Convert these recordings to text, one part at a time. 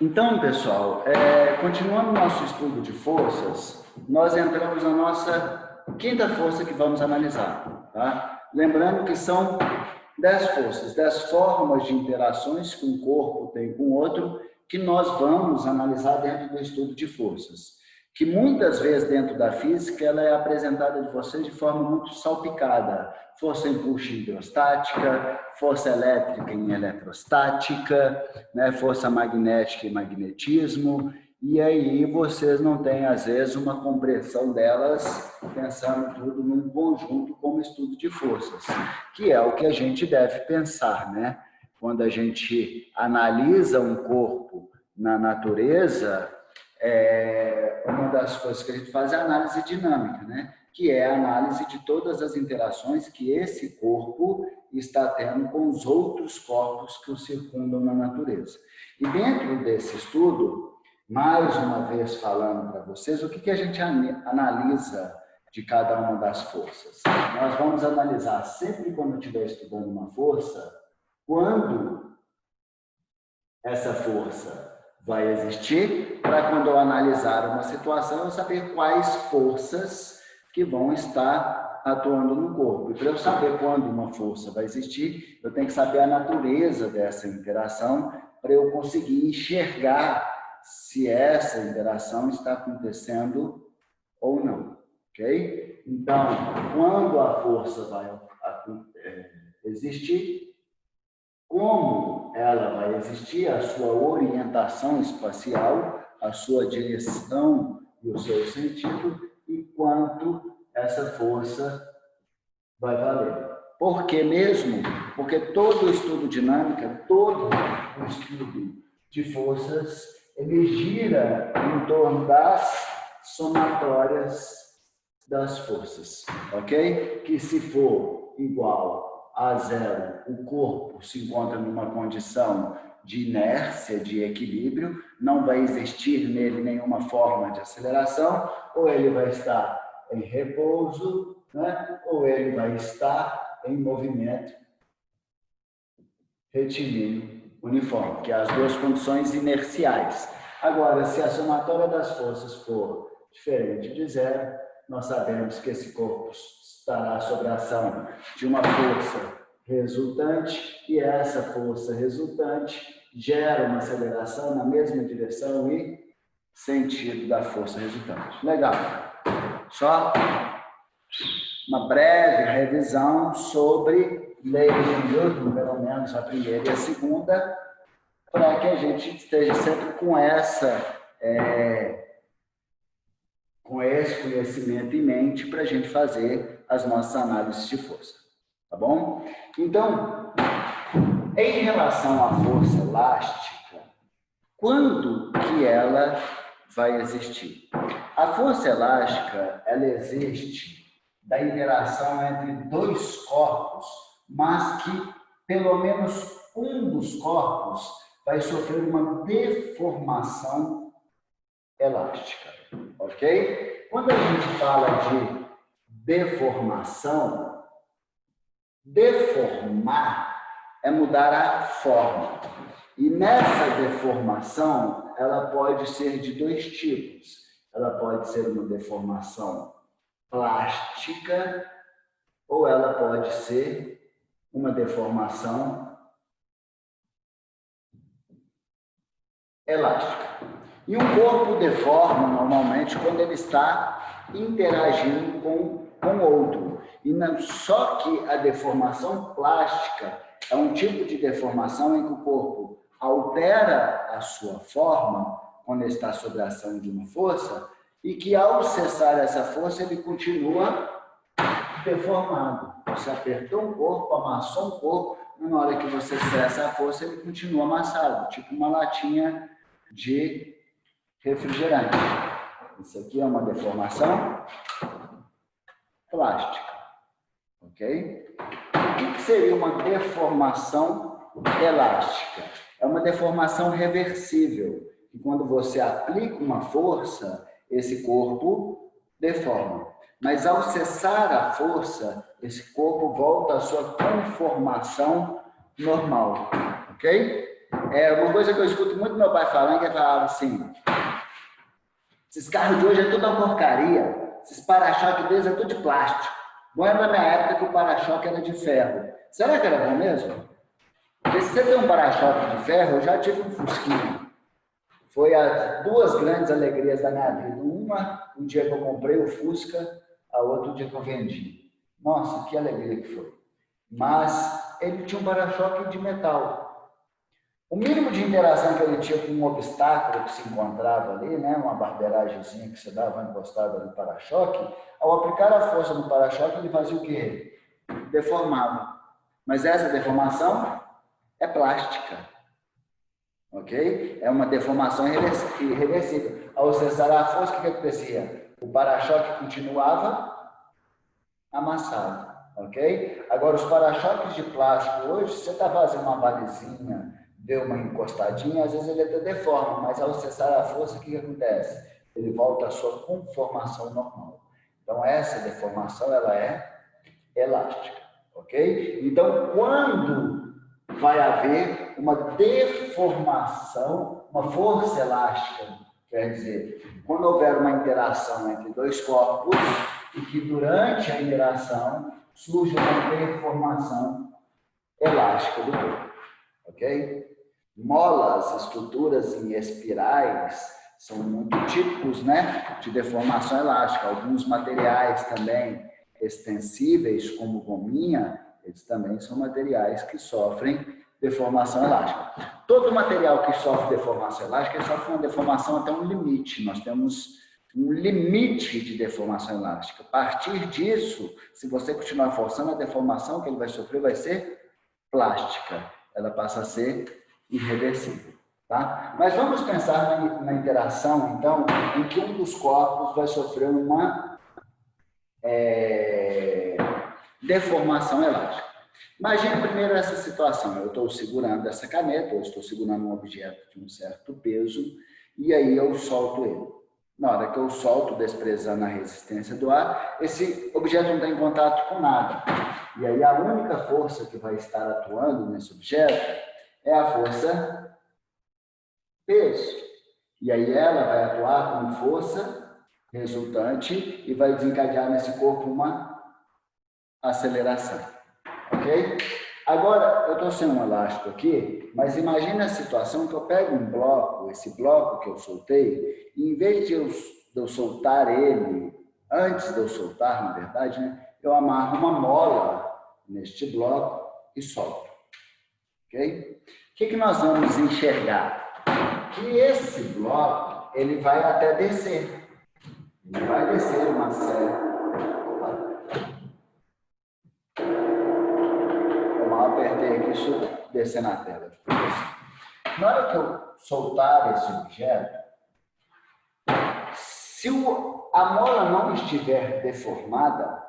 Então, pessoal, continuando nosso estudo de forças, nós entramos na nossa quinta força que vamos analisar. Tá? Lembrando que são 10 forças, 10 formas de interações que um corpo tem com o outro, que nós vamos analisar dentro do estudo de forças. Que muitas vezes dentro da física ela é apresentada de vocês de forma muito salpicada. Força em empuxo hidrostática, força elétrica em eletrostática, né? Força magnética e magnetismo. E aí vocês não têm, às vezes, uma compreensão delas pensando tudo num conjunto como estudo de forças, que é o que a gente deve pensar, né? Quando a gente analisa um corpo na natureza, uma das coisas que a gente faz é a análise dinâmica, né? Que é a análise de todas as interações que esse corpo está tendo com os outros corpos que o circundam na natureza. E dentro desse estudo, mais uma vez falando para vocês, o que a gente analisa de cada uma das forças? Nós vamos analisar sempre quando estiver estudando uma força, quando essa força vai existir, para quando eu analisar uma situação, eu saber quais forças que vão estar atuando no corpo. E para eu saber quando uma força vai existir, eu tenho que saber a natureza dessa interação, para eu conseguir enxergar se essa interação está acontecendo ou não. Ok? Então, quando a força vai existir, como ela vai existir, a sua orientação espacial, a sua direção e o seu sentido, e quanto essa força vai valer. Por que mesmo? Porque todo o estudo dinâmica, todo o estudo de forças, ele gira em torno das somatórias das forças, ok? Que se for igual a zero, o corpo se encontra numa condição de inércia, de equilíbrio, não vai existir nele nenhuma forma de aceleração, ou ele vai estar em repouso, né? Ou ele vai estar em movimento retilíneo uniforme, que é as duas condições inerciais. Agora, se a somatória das forças for diferente de zero, nós sabemos que esse corpo estará sob a ação de uma força resultante, e essa força resultante gera uma aceleração na mesma direção e sentido da força resultante. Legal. Só uma breve revisão sobre leis de Newton, pelo menos a primeira e a segunda, para que a gente esteja sempre com com esse conhecimento em mente para a gente fazer as nossas análises de força. Tá bom? Então, em relação à força elástica, quando que ela vai existir? A força elástica, ela existe da interação entre dois corpos, mas que pelo menos um dos corpos vai sofrer uma deformação elástica, ok? Quando a gente fala de deformação, deformar é mudar a forma. E nessa deformação, ela pode ser de dois tipos. Ela pode ser uma deformação plástica, ou ela pode ser uma deformação elástica. E um corpo deforma normalmente quando ele está interagindo com outro. E não, só que a deformação plástica é um tipo de deformação em que o corpo altera a sua forma quando ele está sob a ação de uma força, e que ao cessar essa força ele continua deformado. Você apertou um corpo, amassou um corpo, na hora que você cessa a força ele continua amassado, tipo uma latinha de refrigerante. Isso aqui é uma deformação plástica, ok? O que seria uma deformação elástica? É uma deformação reversível, que quando você aplica uma força, esse corpo deforma. Mas ao cessar a força, esse corpo volta à sua conformação normal, ok? Uma coisa que eu escuto muito meu pai falando, que ele falava assim, esses carros de hoje é tudo uma porcaria, esses para-choques deles é tudo de plástico. Bom, era na minha época que o para-choque era de ferro. Será que era bom mesmo? Porque se você tem um para-choque de ferro, eu já tive um Fusquinha. Foi as duas grandes alegrias da minha vida. Uma, o dia que eu comprei o Fusca, a outra, o dia que eu vendi. Nossa, que alegria que foi. Mas ele tinha um para-choque de metal. O mínimo de interação que ele tinha com um obstáculo que se encontrava ali, né, uma barberagemzinha que você dava encostada no para-choque, ao aplicar a força no para-choque, ele fazia o quê? Deformava. Mas essa deformação é plástica, ok? É uma deformação irreversível. Ao cessar a força, o que acontecia? O para-choque continuava amassado, ok? Agora, os para-choques de plástico hoje, se você está fazendo uma balizinha, deu uma encostadinha, às vezes ele até deforma, mas ao cessar a força, o que acontece? Ele volta à sua conformação normal. Então, essa deformação, ela é elástica, ok? Então, quando vai haver uma deformação, uma força elástica, quer dizer, quando houver uma interação entre dois corpos e que durante a interação surge uma deformação elástica do corpo, ok? Molas, estruturas em espirais são muito típicos, né, de deformação elástica. Alguns materiais também extensíveis, como gominha, eles também são materiais que sofrem deformação elástica. Todo material que sofre deformação elástica, ele sofre uma deformação até um limite. Nós temos um limite de deformação elástica. A partir disso, se você continuar forçando a deformação, que ele vai sofrer vai ser plástica. Ela passa a ser irreversível. Tá? Mas vamos pensar na interação, então, em que um dos corpos vai sofrer uma deformação elástica. Imagine primeiro essa situação. Eu estou segurando essa caneta, eu estou segurando um objeto de um certo peso, e aí eu solto ele. Na hora que eu solto, desprezando a resistência do ar, esse objeto não está em contato com nada. E aí a única força que vai estar atuando nesse objeto é a força peso. E aí ela vai atuar com força resultante e vai desencadear nesse corpo uma aceleração. Ok? Agora, eu estou sem um elástico aqui, mas imagine a situação que eu pego um bloco, esse bloco que eu soltei, e em vez de eu soltar ele, antes de eu soltar, na verdade, né, eu amarro uma mola neste bloco e solto. Ok? O que nós vamos enxergar? Que esse bloco, ele vai até descer. Ele vai descer uma série. Eu mal apertei aqui, isso descer na tela. Na hora que eu soltar esse objeto, se a mola não estiver deformada,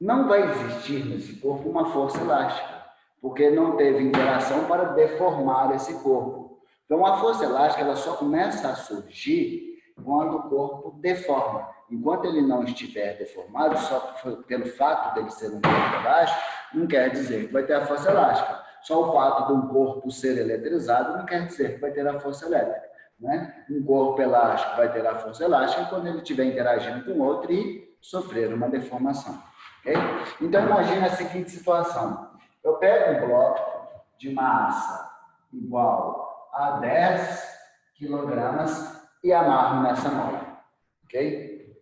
não vai existir nesse corpo uma força elástica, porque não teve interação para deformar esse corpo. Então, a força elástica ela só começa a surgir quando o corpo deforma. Enquanto ele não estiver deformado, só pelo fato dele ser um corpo elástico, não quer dizer que vai ter a força elástica. Só o fato de um corpo ser eletrizado não quer dizer que vai ter a força elétrica. Né? Um corpo elástico vai ter a força elástica quando ele estiver interagindo com outro e sofrer uma deformação. Okay? Então, imagine a seguinte situação. Eu pego um bloco de massa igual a 10 quilogramas e amarro nessa mola. Ok?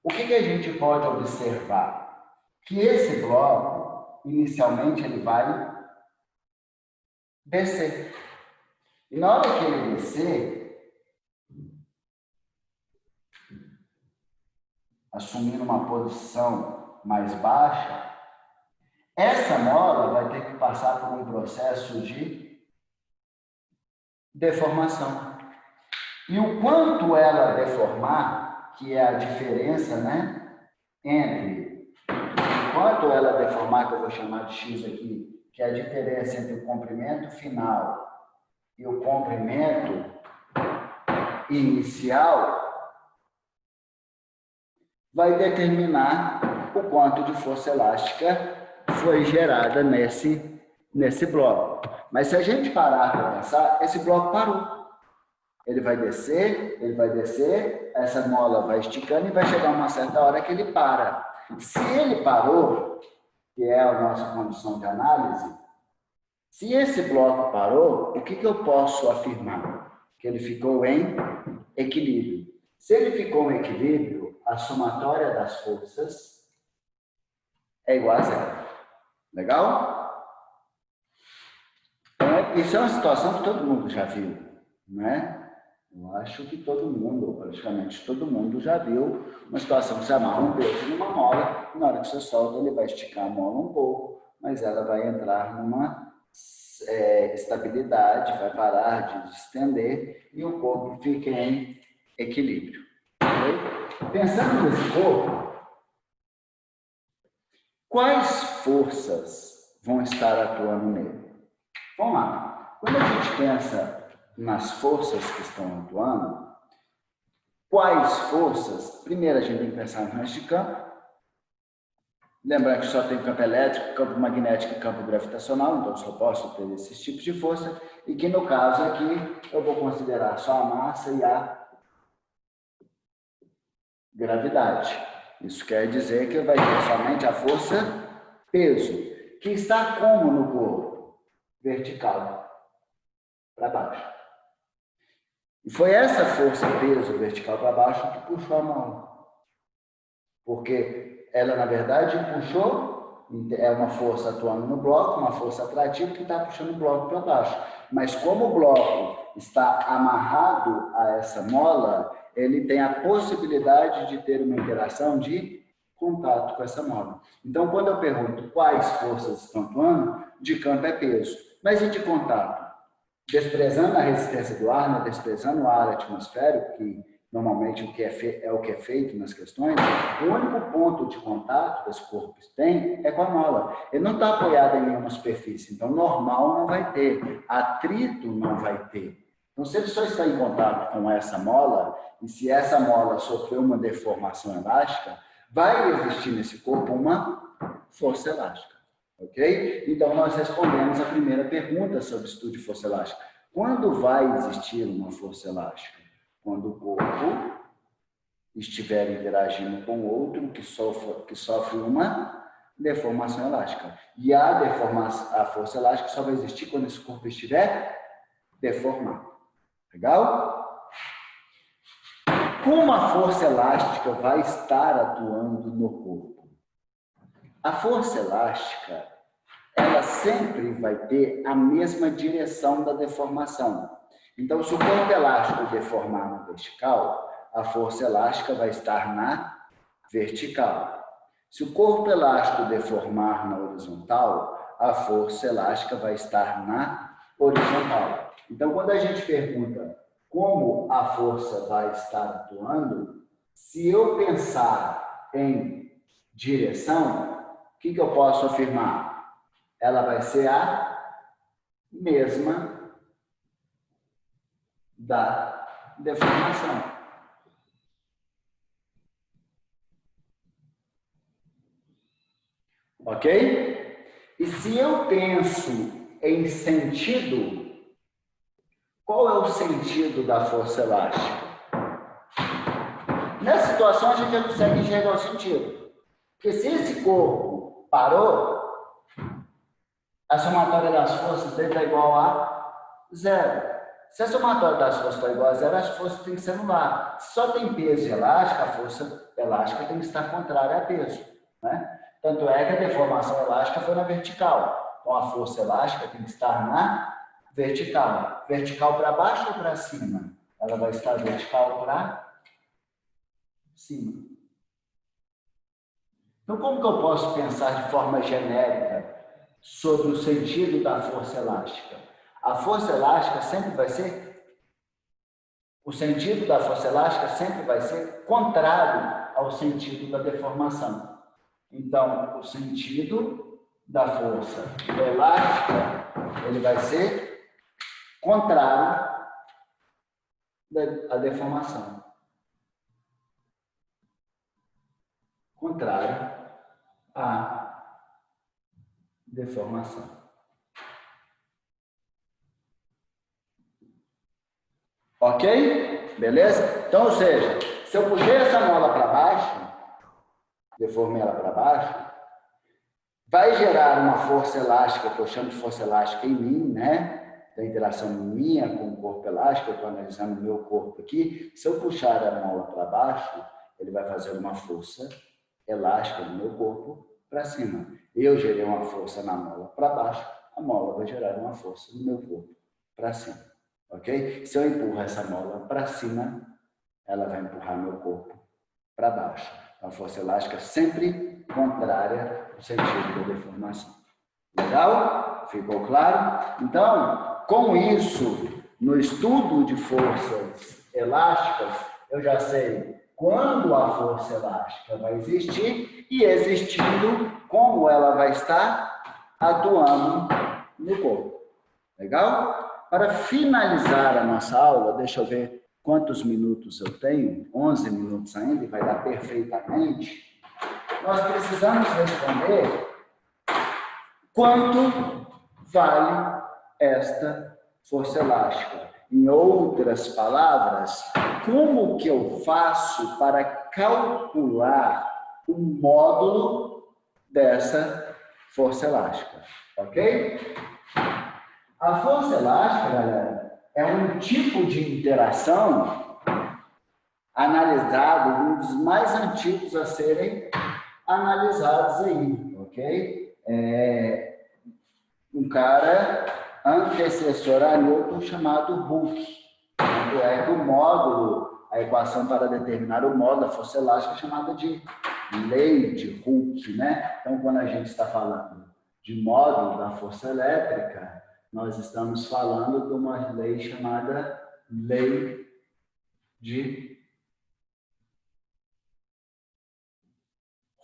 O que a gente pode observar? Que esse bloco, inicialmente, ele vai descer. E na hora que ele descer, assumindo uma posição mais baixa, essa mola vai ter que passar por um processo de deformação. E o quanto ela deformar, que é a diferença, né, entre o quanto ela deformar, que eu vou chamar de X aqui, que é a diferença entre o comprimento final e o comprimento inicial, vai determinar o quanto de força elástica foi gerada nesse bloco. Mas se a gente parar para pensar, esse bloco parou. Ele vai descer, essa mola vai esticando e vai chegar uma certa hora que ele para. Se ele parou, que é a nossa condição de análise, se esse bloco parou, o que eu posso afirmar? Que ele ficou em equilíbrio. Se ele ficou em equilíbrio, a somatória das forças é igual a zero. Legal? Então, isso é uma situação que todo mundo já viu, né? Eu acho que todo mundo, praticamente todo mundo, já viu uma situação que você amarra um peso numa mola, e na hora que você solta, ele vai esticar a mola um pouco, mas ela vai entrar numa estabilidade, vai parar de estender e o corpo fica em equilíbrio. Okay? Pensando nesse corpo, quais forças vão estar atuando nele? Vamos lá. Quando a gente pensa nas forças que estão atuando, quais forças? Primeiro a gente tem que pensar no resto de campo. Lembrando que só tem campo elétrico, campo magnético e campo gravitacional, então só posso ter esses tipos de força, e que no caso aqui eu vou considerar só a massa e a gravidade. Isso quer dizer que vai ter somente a força peso, que está como no corpo? Vertical, para baixo. E foi essa força peso vertical para baixo que puxou a mola. Porque ela, na verdade, puxou, é uma força atuando no bloco, uma força atrativa que está puxando o bloco para baixo. Mas como o bloco está amarrado a essa mola, ele tem a possibilidade de ter uma interação de contato com essa mola. Então, quando eu pergunto quais forças estão atuando, de campo é peso. Mas e de contato? Desprezando a resistência do ar, né? Desprezando o ar atmosférico, que normalmente o que é o que é feito nas questões, o único ponto de contato que esse corpo tem é com a mola. Ele não está apoiado em nenhuma superfície, então normal não vai ter, atrito não vai ter. Então, se ele só está em contato com essa mola, e se essa mola sofreu uma deformação elástica, vai existir nesse corpo uma força elástica. Ok? Então, nós respondemos a primeira pergunta sobre estudo de força elástica. Quando vai existir uma força elástica? Quando o corpo estiver interagindo com outro que sofre uma deformação elástica. E a força elástica só vai existir quando esse corpo estiver deformado. Legal? Como a força elástica vai estar atuando no corpo? A força elástica, ela sempre vai ter a mesma direção da deformação. Então, se o corpo elástico deformar na vertical, a força elástica vai estar na vertical. Se o corpo elástico deformar na horizontal, a força elástica vai estar na horizontal. Então, quando a gente pergunta como a força vai estar atuando, se eu pensar em direção, o que eu posso afirmar? Ela vai ser a mesma da deformação. Ok? E se eu penso em sentido, qual é o sentido da força elástica? Nessa situação, a gente já consegue enxergar o sentido. Porque se esse corpo parou, a somatória das forças dele está igual a zero. Se a somatória das forças está igual a zero, as forças têm que ser anular. Se só tem peso elástico, a força elástica tem que estar contrária a peso. Né? Tanto é que a deformação elástica foi na vertical. Então, a força elástica tem que estar na vertical. Vertical para baixo ou para cima? Ela vai estar vertical para cima. Então, como que eu posso pensar de forma genérica sobre o sentido da força elástica? A força elástica sempre vai ser... O sentido da força elástica sempre vai ser contrário ao sentido da deformação. Então, o sentido da força elástica, ele vai ser contrário à deformação. Contrário à deformação. Ok? Beleza? Então, ou seja, se eu puxei essa mola para baixo, deformei ela para baixo, vai gerar uma força elástica, que eu chamo de força elástica em mim, né? Da interação minha com o corpo elástico, eu estou analisando o meu corpo aqui. Se eu puxar a mola para baixo, ele vai fazer uma força elástica no meu corpo para cima. Eu gerei uma força na mola para baixo, a mola vai gerar uma força no meu corpo para cima. Ok? Se eu empurro essa mola para cima, ela vai empurrar meu corpo para baixo. A força elástica sempre contrária ao sentido da deformação. Legal? Ficou claro? Então, com isso, no estudo de forças elásticas, eu já sei quando a força elástica vai existir e, existindo, como ela vai estar atuando no corpo. Legal? Para finalizar a nossa aula, deixa eu ver quantos minutos eu tenho, 11 minutos ainda, e vai dar perfeitamente. Nós precisamos responder quanto vale esta força elástica. Em outras palavras, como que eu faço para calcular o módulo dessa força elástica? Ok? A força elástica, galera, é um tipo de interação analisado, um dos mais antigos a serem analisados aí, ok? Um cara antecessor a Newton chamado Hooke. Tanto é que o módulo, a equação para determinar o módulo da força elástica é chamada de lei de Hooke, né? Então, quando a gente está falando de módulo da força elétrica, nós estamos falando de uma lei chamada lei de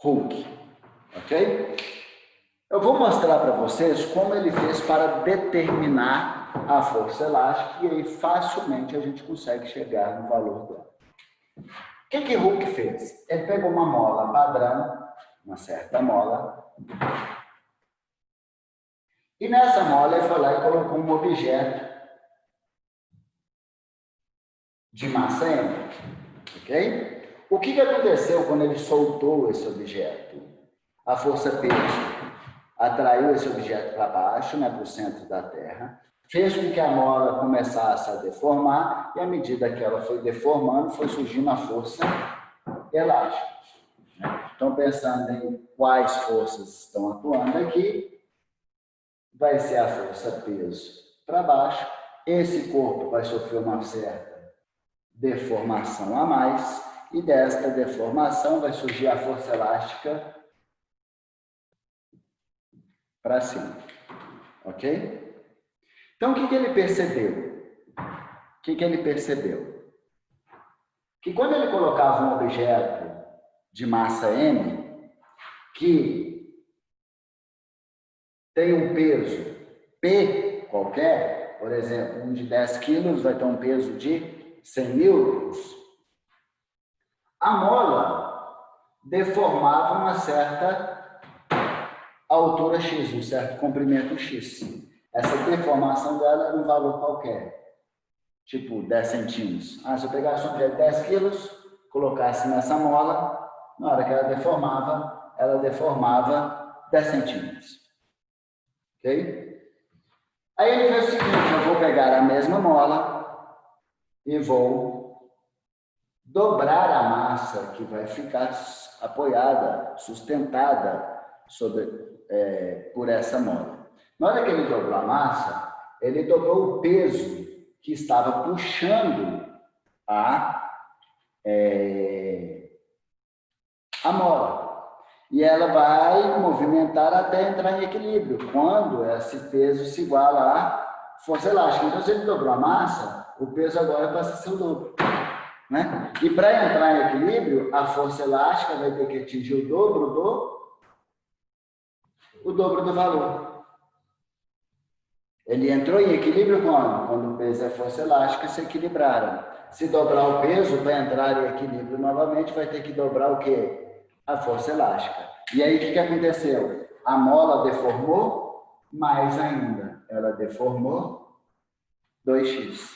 Hooke, ok? Eu vou mostrar para vocês como ele fez para determinar a força elástica e aí facilmente a gente consegue chegar no valor dela. O que Hooke fez? Ele pegou uma mola padrão, uma certa mola, e nessa mola ele foi lá e colocou um objeto de massa M, ok? O que aconteceu quando ele soltou esse objeto? A força peso atraiu esse objeto para baixo, né, para o centro da Terra, fez com que a mola começasse a deformar, e à medida que ela foi deformando, foi surgindo a força elástica. Então, pensando em quais forças estão atuando aqui, vai ser a força peso para baixo, esse corpo vai sofrer uma certa deformação a mais, e desta deformação vai surgir a força elástica para cima. Ok? Então, o que ele percebeu? O que ele percebeu? Que quando ele colocava um objeto de massa M, que tem um peso P qualquer, por exemplo, um de 10 quilos vai ter um peso de 100 newtons, a mola deformava uma certa altura X, um certo comprimento X. Essa deformação dela era um valor qualquer, tipo 10 centímetros. Se eu pegasse um objeto de 10 quilos, colocasse nessa mola, na hora que ela deformava 10 centímetros. Ok? Aí ele fez o seguinte, eu vou pegar a mesma mola e vou dobrar a massa que vai ficar apoiada, sustentada por essa mola. Na hora que ele dobrou a massa, ele dobrou o peso que estava puxando a mola. E ela vai movimentar até entrar em equilíbrio, quando esse peso se iguala à força elástica. Então, se ele dobrou a massa, o peso agora passa a ser o dobro. Né? E para entrar em equilíbrio, a força elástica vai ter que atingir o dobro do valor. Ele entrou em equilíbrio quando? Quando o peso e a força elástica se equilibraram. Se dobrar o peso, para entrar em equilíbrio novamente, vai ter que dobrar o quê? A força elástica. E aí, o que aconteceu? A mola deformou mais ainda. Ela deformou 2x.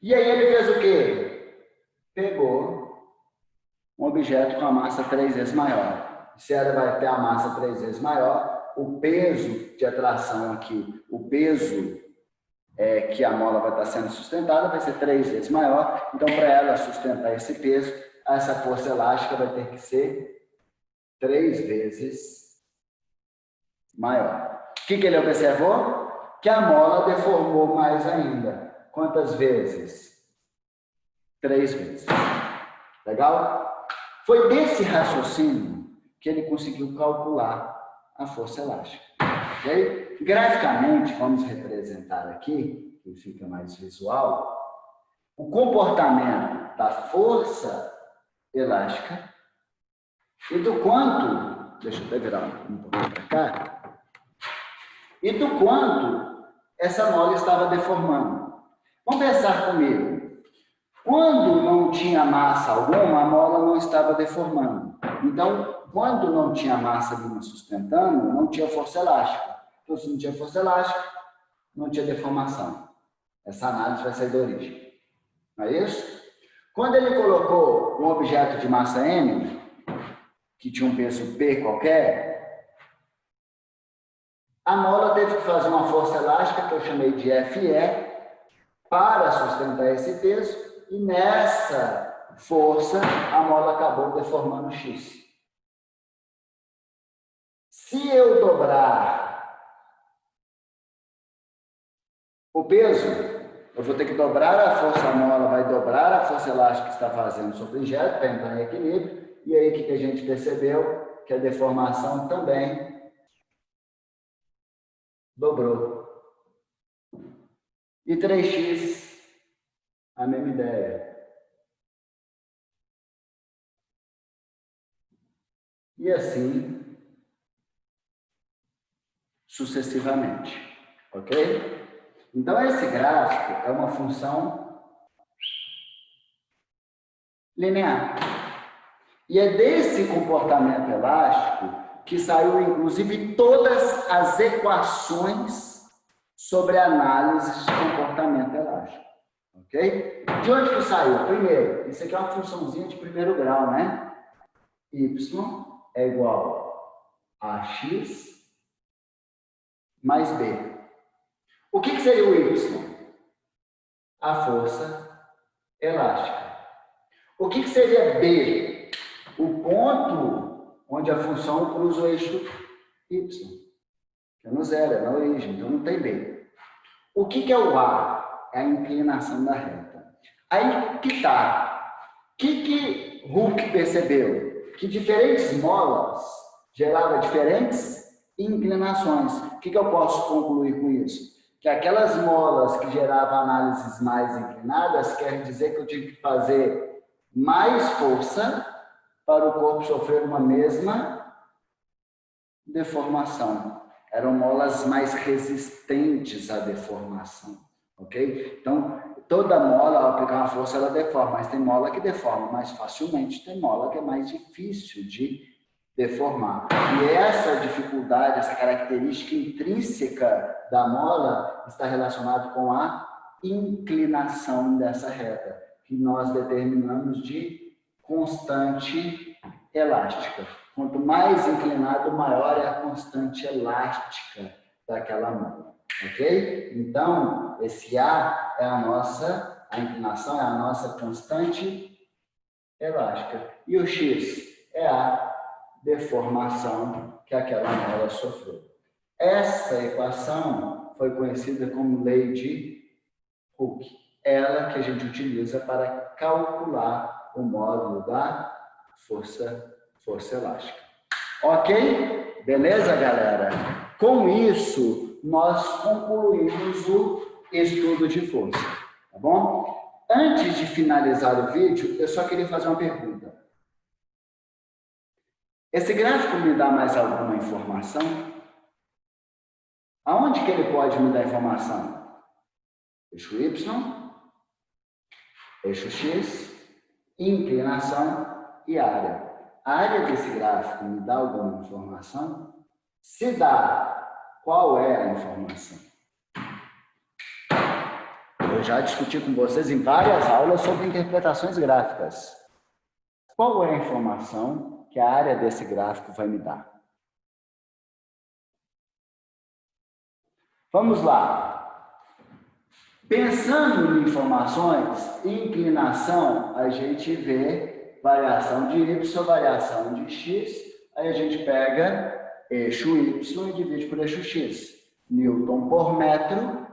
E aí ele fez o quê? Pegou um objeto com a massa 3 vezes maior. Se ela vai ter a massa 3 vezes maior, o peso de atração aqui, o peso que a mola vai estar sendo sustentada vai ser 3 vezes maior. Então, para ela sustentar esse peso, essa força elástica vai ter que ser 3 vezes maior. O que ele observou? Que a mola deformou mais ainda. Quantas vezes? 3 vezes. Legal? Foi desse raciocínio que ele conseguiu calcular a força elástica. Okay? Graficamente, vamos representar aqui, que fica mais visual, o comportamento da força elástica e do quanto, deixa eu até virar um pouquinho para cá, e do quanto essa mola estava deformando. Vamos pensar comigo. Quando não tinha massa alguma, a mola não estava deformando. Então, quando não tinha massa alguma sustentando, não tinha força elástica. Então, se não tinha força elástica, não tinha deformação. Essa análise vai sair da origem. Não é isso? Quando ele colocou um objeto de massa M, que tinha um peso P qualquer, a mola teve que fazer uma força elástica, que eu chamei de FE, para sustentar esse peso, e nessa força a mola acabou deformando X. Se eu dobrar o peso, eu vou ter que dobrar a força, a mola vai dobrar a força elástica que está fazendo sobre o objeto para entrar em equilíbrio, e aí o que a gente percebeu? Que a deformação também dobrou. E 3x, a mesma ideia. E assim, sucessivamente. Ok? Então, esse gráfico é uma função linear. E é desse comportamento elástico que saiu, inclusive, todas as equações sobre análise de comportamento elástico. Ok? De onde que saiu? Primeiro, isso aqui é uma funçãozinha de primeiro grau, né? Y é igual a x mais b. O que seria o y? A força elástica. O que seria b? O ponto onde a função cruza o eixo y, que é no zero, é na origem, então não tem b. O que é o a? É a inclinação da reta. Aí que tá. O que Hooke percebeu? Que diferentes molas geravam diferentes inclinações. O que eu posso concluir com isso? Que aquelas molas que geravam análises mais inclinadas quer dizer que eu tive que fazer mais força para o corpo sofrer uma mesma deformação. Eram molas mais resistentes à deformação, ok? Então, toda mola, ao aplicar uma força, ela deforma, mas tem mola que deforma mais facilmente, tem mola que é mais difícil de deformar. E essa dificuldade, essa característica intrínseca da mola está relacionada com a inclinação dessa reta, que nós determinamos de constante elástica. Quanto mais inclinado, maior é a constante elástica daquela mola, ok? Então, esse A é a inclinação é a nossa constante elástica. E o X é a deformação que aquela mola sofreu. Essa equação foi conhecida como lei de Hooke. Ela que a gente utiliza para calcular o módulo da força elástica. Ok? Beleza, galera? Com isso, nós concluímos o estudo de força. Tá bom? Antes de finalizar o vídeo, eu só queria fazer uma pergunta. Esse gráfico me dá mais alguma informação? Aonde que ele pode me dar informação? Eixo Y, eixo X, inclinação e área. A área desse gráfico me dá alguma informação? Se dá, qual é a informação? eu já discuti com vocês em várias aulas sobre interpretações gráficas. Qual é a informação que a área desse gráfico vai me dar? Vamos lá. Pensando em informações, inclinação, a gente vê variação de y, variação de x, aí a gente pega eixo y e divide por eixo x. Newton por metro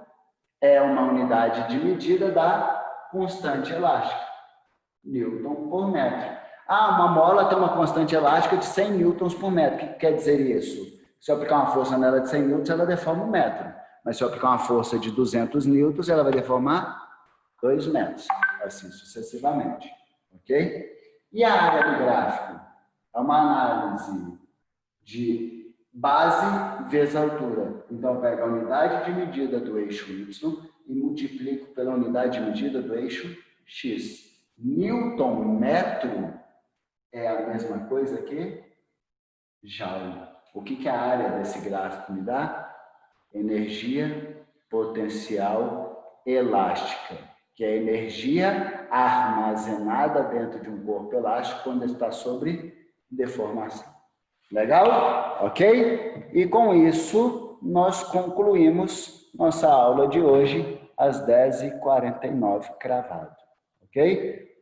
é uma unidade de medida da constante elástica. Newton por metro. Uma mola tem uma constante elástica de 100 newtons por metro. O que quer dizer isso? Se eu aplicar uma força nela de 100 newtons, ela deforma 1 metro. Mas se eu aplicar uma força de 200 newtons, ela vai deformar 2 metros. Assim sucessivamente. Ok? E a área do gráfico? É uma análise de base vezes altura. Então, eu pego a unidade de medida do eixo y e multiplico pela unidade de medida do eixo x. Newton metro é a mesma coisa que joule. O que a área desse gráfico me dá? Energia potencial elástica, que é a energia armazenada dentro de um corpo elástico quando está sobre deformação. Legal? Ok? E com isso, nós concluímos nossa aula de hoje às 10h49, cravado. Ok?